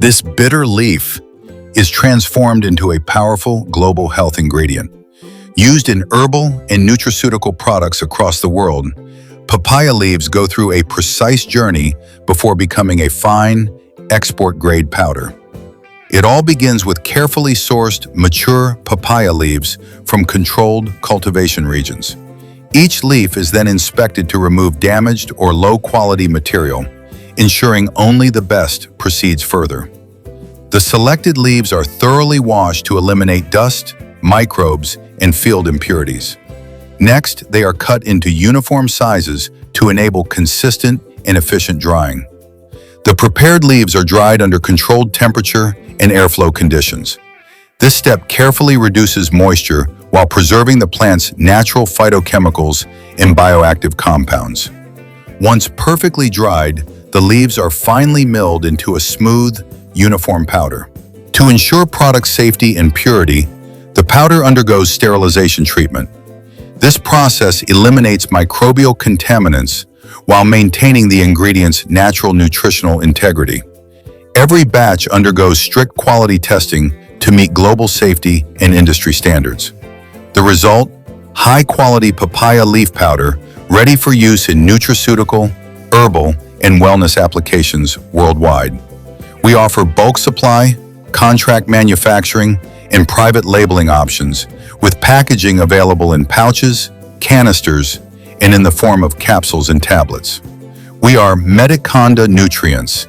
This bitter leaf is transformed into a powerful global health ingredient. Used in herbal and nutraceutical products across the world, papaya leaves go through a precise journey before becoming a fine, export-grade powder. It all begins with carefully sourced, mature papaya leaves from controlled cultivation regions. Each leaf is then inspected to remove damaged or low-quality material, ensuring only the best proceeds further. The selected leaves are thoroughly washed to eliminate dust, microbes, and field impurities. Next, they are cut into uniform sizes to enable consistent and efficient drying. The prepared leaves are dried under controlled temperature and airflow conditions. This step carefully reduces moisture while preserving the plant's natural phytochemicals and bioactive compounds. Once perfectly dried, the leaves are finely milled into a smooth, uniform powder. To ensure product safety and purity, the powder undergoes sterilization treatment. This process eliminates microbial contaminants while maintaining the ingredient's natural nutritional integrity. Every batch undergoes strict quality testing to meet global safety and industry standards. The result? High-quality papaya leaf powder ready for use in nutraceutical, herbal, and wellness applications worldwide. We offer bulk supply, contract manufacturing, and private labeling options, with packaging available in pouches, canisters, and in the form of capsules and tablets. We are Medikonda Nutrients,